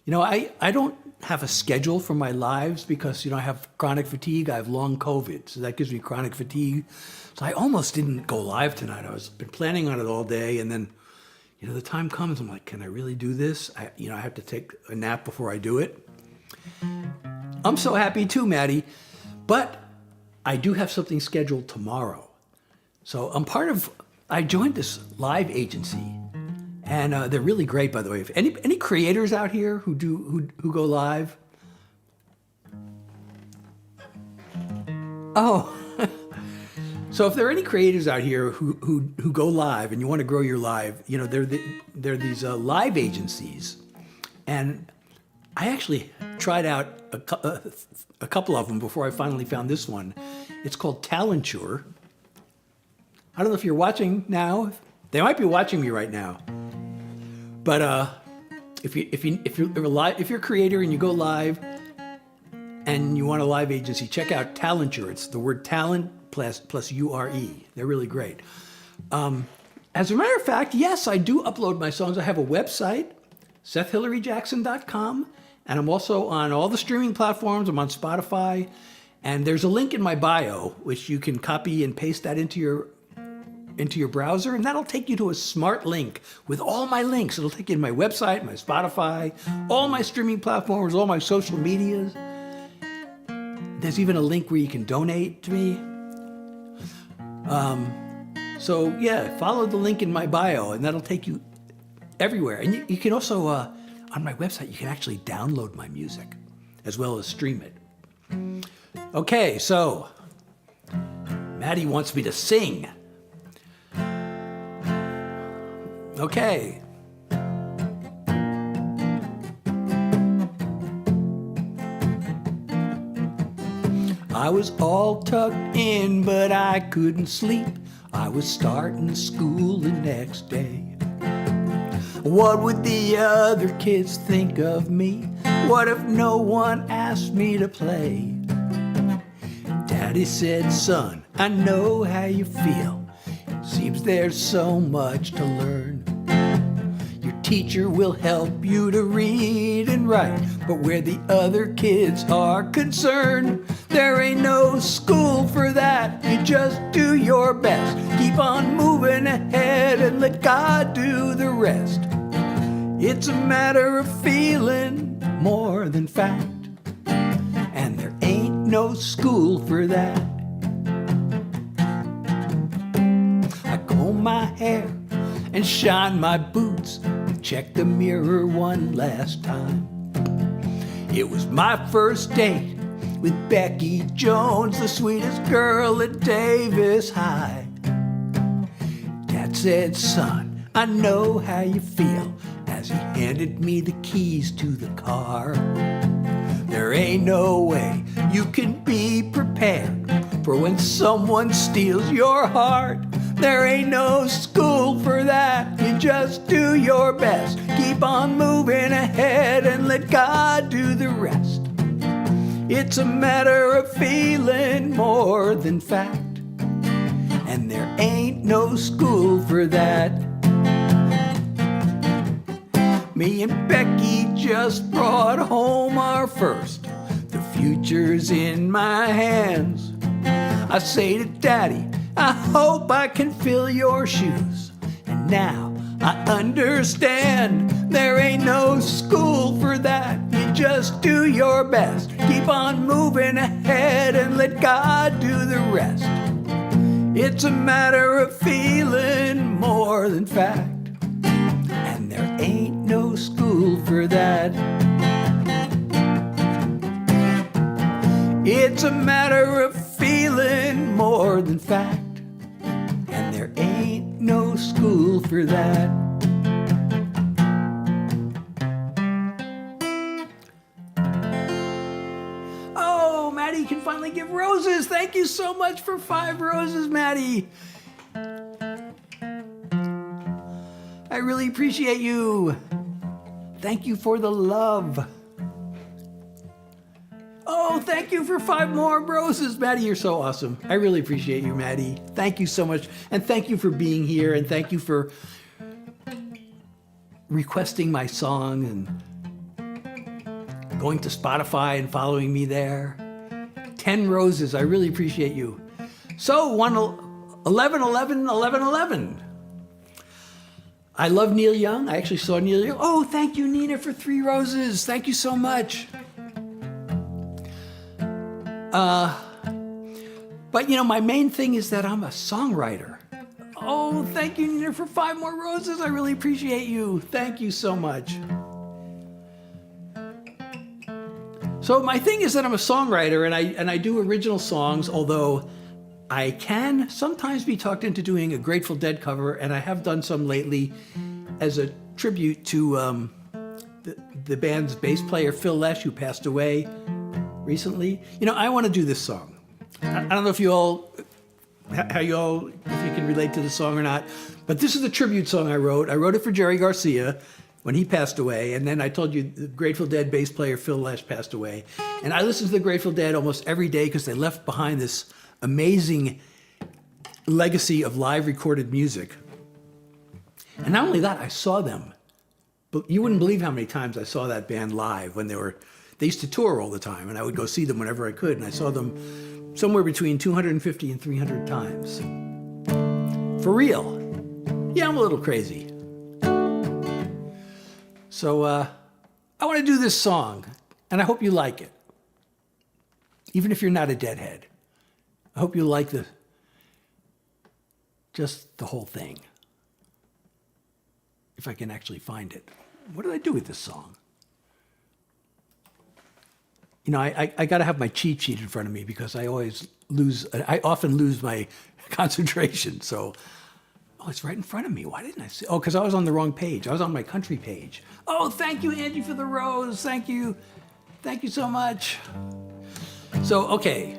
I don't have a schedule for my lives because, I have chronic fatigue. I have long COVID, so that gives me chronic fatigue. So I almost didn't go live tonight. Been planning on it all day, and then, the time comes, I'm like, can I really do this? I have to take a nap before I do it. I'm so happy too, Maddie. But I do have something scheduled tomorrow. So I joined this live agency And they're really great, by the way. If any creators out here who go live? Oh, so if there are any creators out here who go live and you want to grow your live, you know, they're these live agencies, and I actually tried out a couple of them before I finally found this one. It's called Talenture. I don't know if you're watching now. They might be watching me right now. But if you're a creator and you go live and you want a live agency, check out Talenture. It's the word talent plus U-R-E. They're really great. As a matter of fact, yes, I do upload my songs. I have a website, SethHillaryJackson.com, and I'm also on all the streaming platforms. I'm on Spotify, and there's a link in my bio which you can copy and paste that into your browser, and that'll take you to a smart link with all my links. It'll take you to my website, my Spotify, all my streaming platforms, all my social medias. There's even a link where you can donate to me. So yeah, follow the link in my bio, and that'll take you everywhere. And you can also, on my website, you can actually download my music as well as stream it. Okay, so Maddie wants me to sing. Okay. I was all tucked in, but I couldn't sleep. I was starting school the next day. What would the other kids think of me? What if no one asked me to play? Daddy said, son, I know how you feel. Seems there's so much to learn. Your teacher will help you to read and write, but where the other kids are concerned, there ain't no school for that. You just do your best. Keep on moving ahead and let God do the rest. It's a matter of feeling more than fact, and there ain't no school for that. I comb my hair and shine my boots, check the mirror one last time. It was my first date with Becky Jones, the sweetest girl at Davis High. Dad said, son, I know how you feel, as he handed me the keys to the car. There ain't no way you can be prepared for when someone steals your heart. There ain't no school for that. You just do your best. Keep on moving ahead and let God do the rest. It's a matter of feeling more than fact, and there ain't no school for that. Me and Becky just brought home our first. The future's in my hands. I say to Daddy, I hope I can fill your shoes. And now I understand there ain't no school for that. You just do your best. Keep on moving ahead and let God do the rest. It's a matter of feeling more than fact, and there ain't no school for that. It's a matter of feeling more than fact, and there ain't no school for that. Oh, Maddie can finally give roses. Thank you so much for 5 roses, Maddie. I really appreciate you. Thank you for the love. Oh, thank you for 5 more roses. Maddie, you're so awesome. I really appreciate you, Maddie. Thank you so much. And thank you for being here. And thank you for requesting my song and going to Spotify and following me there. 10 roses. I really appreciate you. So 11, 11, 11, 11. I love Neil Young. I actually saw Neil Young. Oh, thank you, Nina, for 3 roses. Thank you so much. But you know, my main thing is that I'm a songwriter. Oh, thank you, Nina, for 5 more roses. I really appreciate you. Thank you so much. So my thing is that I'm a songwriter and I do original songs, although I can sometimes be talked into doing a Grateful Dead cover, and I have done some lately as a tribute to the band's bass player, Phil Lesh, who passed away recently. You know, I want to do this song. I don't know if you all, if you can relate to the song or not, but this is a tribute song I wrote. I wrote it for Jerry Garcia when he passed away, and then I told you the Grateful Dead bass player, Phil Lesh, passed away. And I listen to the Grateful Dead almost every day because they left behind this amazing legacy of live recorded music. And not only that, I saw them. But you wouldn't believe how many times I saw that band live when they used to tour all the time, and I would go see them whenever I could, and I saw them somewhere between 250 and 300 times. For real. Yeah, I'm a little crazy. So I want to do this song, and I hope you like it. Even if you're not a Deadhead. I hope you like just the whole thing. If I can actually find it. What did I do with this song? You know, I got to have my cheat sheet in front of me because I often lose my concentration. So, oh, it's right in front of me. Why didn't I see? Oh, because I was on the wrong page. I was on my country page. Oh, thank you, Angie, for the rose. Thank you. Thank you so much. So, okay.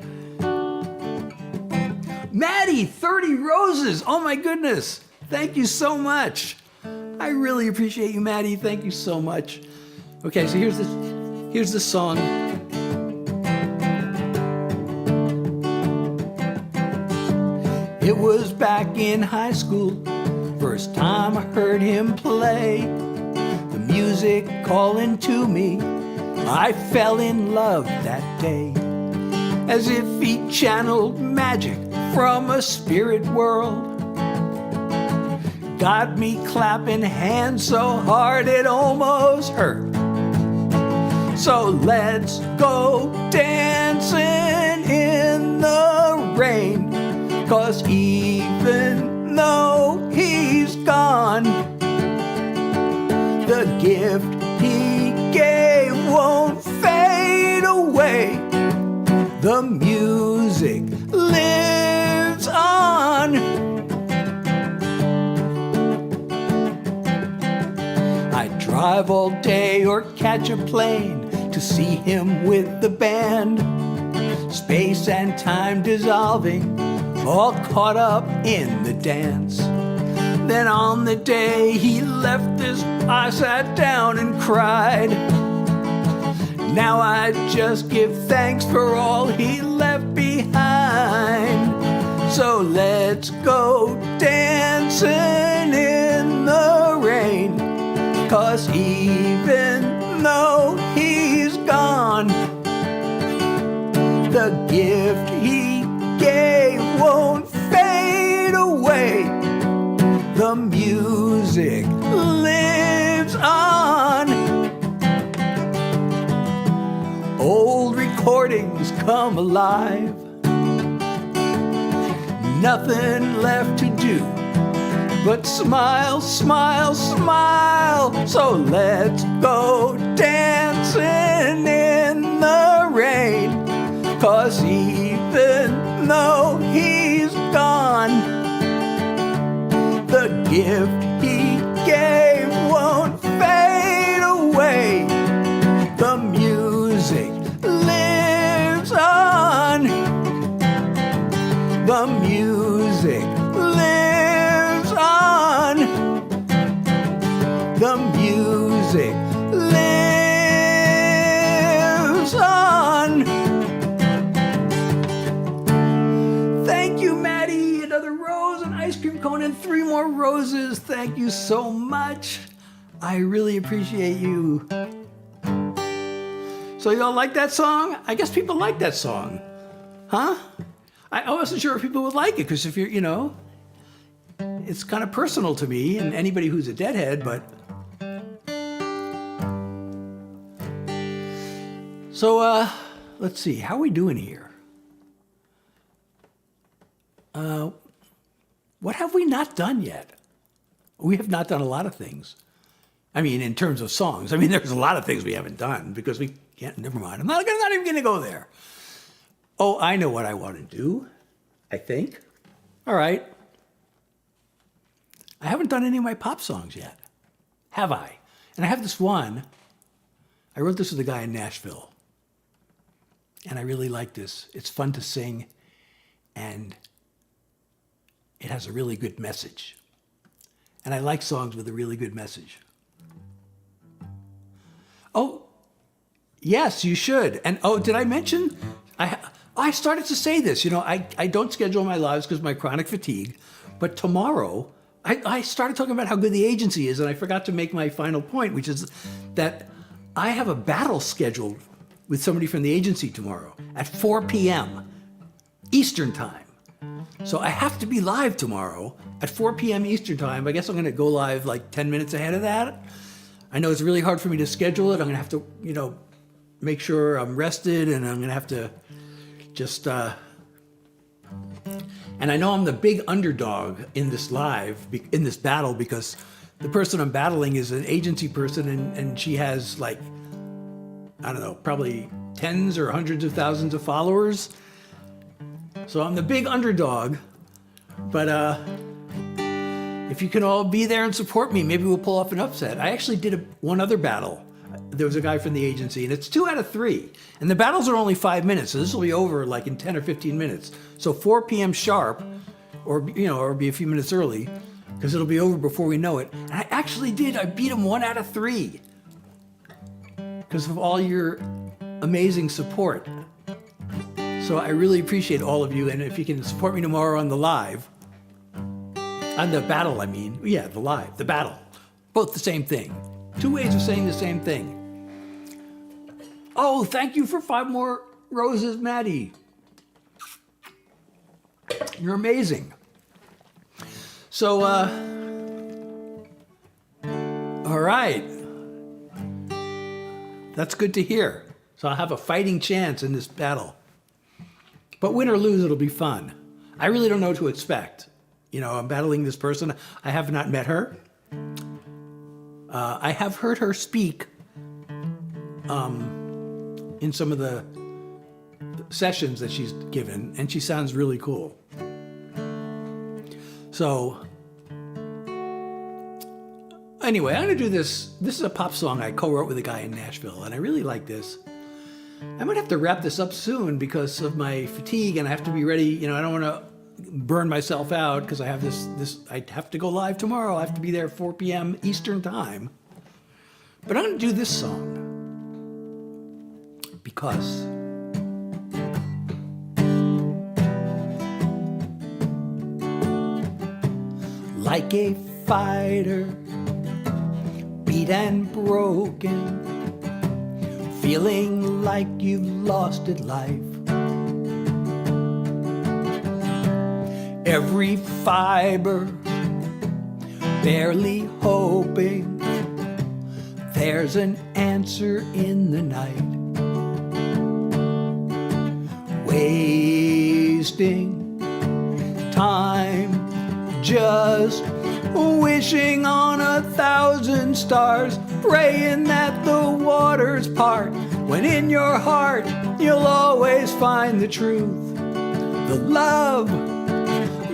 Maddie, 30 roses. Oh my goodness. Thank you so much. I really appreciate you, Maddie. Thank you so much. Okay, so here's the song. It was back in high school, first time I heard him play. The music calling to me, I fell in love that day. As if he channeled magic from a spirit world. Got me clapping hands so hard it almost hurt. So let's go dancing in the rain. 'Cause even though he's gone, the gift he gave won't fade away. The music lives on. I'd drive all day or catch a plane to see him with the band. Space and time dissolving, all caught up in the dance. Then on the day he left this, I sat down and cried. Now I just give thanks for all he left behind. So let's go dancing in the rain. 'Cause even though he's gone, the gift he gave won't fade away. The music lives on. Old recordings come alive. Nothing left to do but smile, smile, smile. So let's go dancing in the rain. 'Cause even though he's gone, the gift he gave won't fade away. The music lives on. The music lives on. The music lives on. Thank you, Maddie. Another rose, an ice cream cone, and 3 more roses. Thank you so much. I really appreciate you. So y'all like that song? I guess people like that song. Huh? I wasn't sure if people would like it, because if you're, you know, it's kind of personal to me and anybody who's a Deadhead, but... So, let's see, how are we doing here? What have we not done yet? We have not done a lot of things. I mean, in terms of songs. I mean, there's a lot of things we haven't done because we can't, never mind. I'm not even going to go there. Oh, I know what I want to do, I think. All right. I haven't done any of my pop songs yet, have I? And I have this one. I wrote this with a guy in Nashville. And I really like this. It's fun to sing, and it has a really good message. And I like songs with a really good message. Oh, yes, you should. And oh, did I mention? I started to say this. You know, I don't schedule my lives because of my chronic fatigue. But tomorrow, I started talking about how good the agency is, and I forgot to make my final point, which is that I have a battle scheduled with somebody from the agency tomorrow at 4 p.m. Eastern time. So I have to be live tomorrow at 4 p.m. Eastern time. I guess I'm going to go live like 10 minutes ahead of that. I know it's really hard for me to schedule it. I'm going to have to, you know, make sure I'm rested, and I'm going to have to just... And I know I'm the big underdog in this in this battle, because the person I'm battling is an agency person, and she has like, I don't know, probably tens or hundreds of thousands of followers. So I'm the big underdog, but if you can all be there and support me, maybe we'll pull off an upset. I actually did one other battle. There was a guy from the agency, and it's 2 out of 3. And the battles are only 5 minutes, so this will be over like in 10 or 15 minutes. So 4 p.m. sharp, or be a few minutes early, because it'll be over before we know it. And I actually did. I beat him 1 out of 3 because of all your amazing support. So I really appreciate all of you, and if you can support me tomorrow on the live, on the battle, I mean. Yeah, the battle. Both the same thing. 2 ways of saying the same thing. Oh, thank you for 5 more roses, Maddie. You're amazing. So, all right. That's good to hear. So I'll have a fighting chance in this battle. But win or lose, it'll be fun. I really don't know what to expect. You know, I'm battling this person. I have not met her. I have heard her speak in some of the sessions that she's given, and she sounds really cool. So, anyway, I'm going to do this. This is a pop song I co-wrote with a guy in Nashville, and I really like this. I might have to wrap this up soon because of my fatigue, and I have to be ready. You know, I don't want to burn myself out because I have I have to go live tomorrow. I have to be there at 4 p.m. Eastern time. But I'm going to do this song because like a fighter, beat and broken, feeling like you've lost at life. Every fiber barely hoping there's an answer in the night. Wasting time just wishing on 1,000 stars, praying that the waters part, when in your heart you'll always find the truth. The love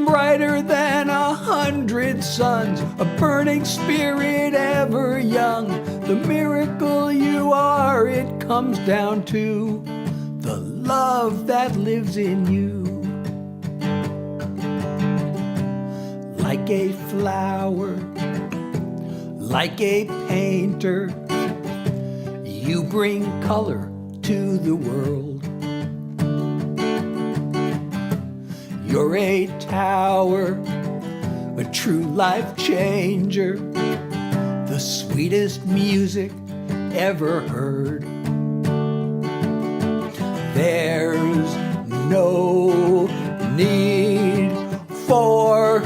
brighter than 100 suns, a burning spirit ever young. The miracle you are, it comes down to the love that lives in you. Like a flower, like a painter, you bring color to the world. You're a tower, a true life changer, the sweetest music ever heard. There's no need for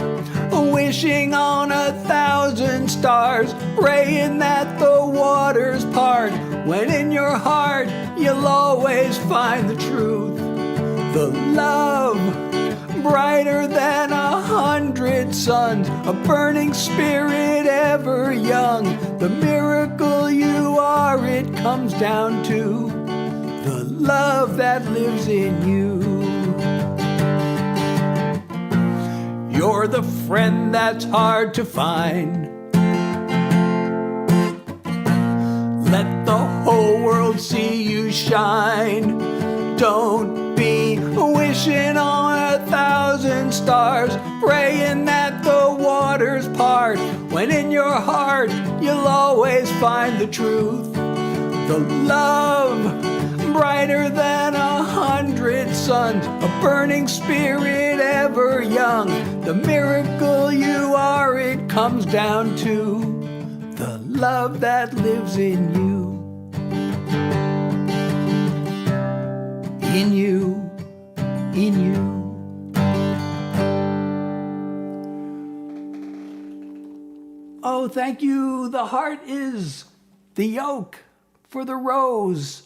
wishing on 1,000 stars, praying that the waters part, when in your heart you'll always find the truth. The love brighter than 100 100 suns, a burning spirit ever young. The miracle you are, it comes down to the love that lives in you. You're the friend that's hard to find. Let the whole world see you shine. Don't be wishing on 1,000 stars, praying that the waters part, when in your heart you'll always find the truth. The love brighter than 100 suns, a burning spirit ever young. The miracle you are, it comes down to the love that lives in you. In you, in you. Oh, thank you. The heart is the yoke for the rose.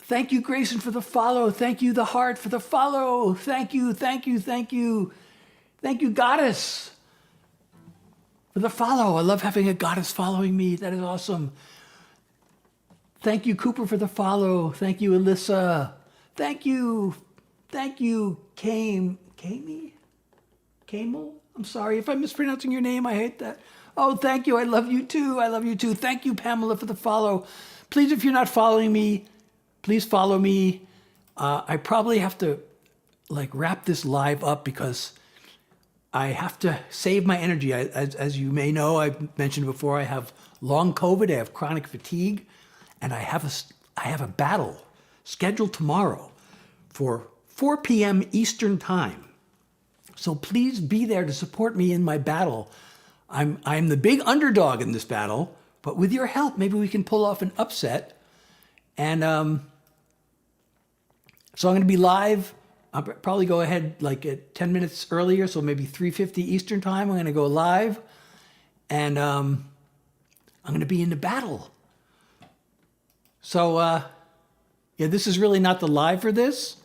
Thank you, Grayson, for the follow. Thank you, the heart, for the follow. Thank you, thank you, thank you. Thank you, Goddess, for the follow. I love having a goddess following me. That is awesome. Thank you, Cooper, for the follow. Thank you, Alyssa. Thank you, Camel? I'm sorry if I'm mispronouncing your name. I hate that. Oh, thank you. I love you too. I love you too. Thank you, Pamela, for the follow. Please, if you're not following me, please follow me. I probably have to wrap this live up because I have to save my energy. As you may know, I've mentioned before, I have long COVID. I have chronic fatigue. And I have a battle scheduled tomorrow for 4 p.m. Eastern time. So please be there to support me in my battle. I'm the big underdog in this battle, but with your help, maybe we can pull off an upset. And so I'm going to be live. I'll probably go ahead at 10 minutes earlier, so maybe 3:50 Eastern time. I'm going to go live, and I'm going to be in the battle. So, yeah, this is really not the live for this.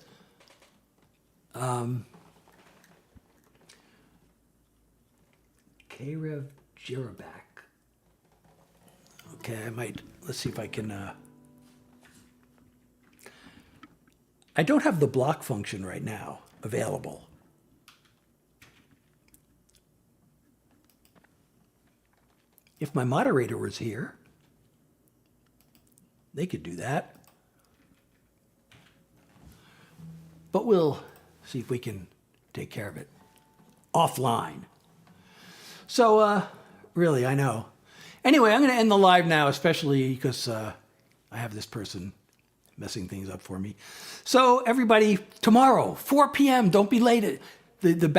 K-Rev Jirabak. Okay, let's see if I can, I don't have the block function right now available. If my moderator was here, they could do that. But we'll see if we can take care of it offline. So, really, I know. Anyway, I'm going to end the live now, especially because I have this person messing things up for me. So, everybody, tomorrow, 4 p.m., don't be late. The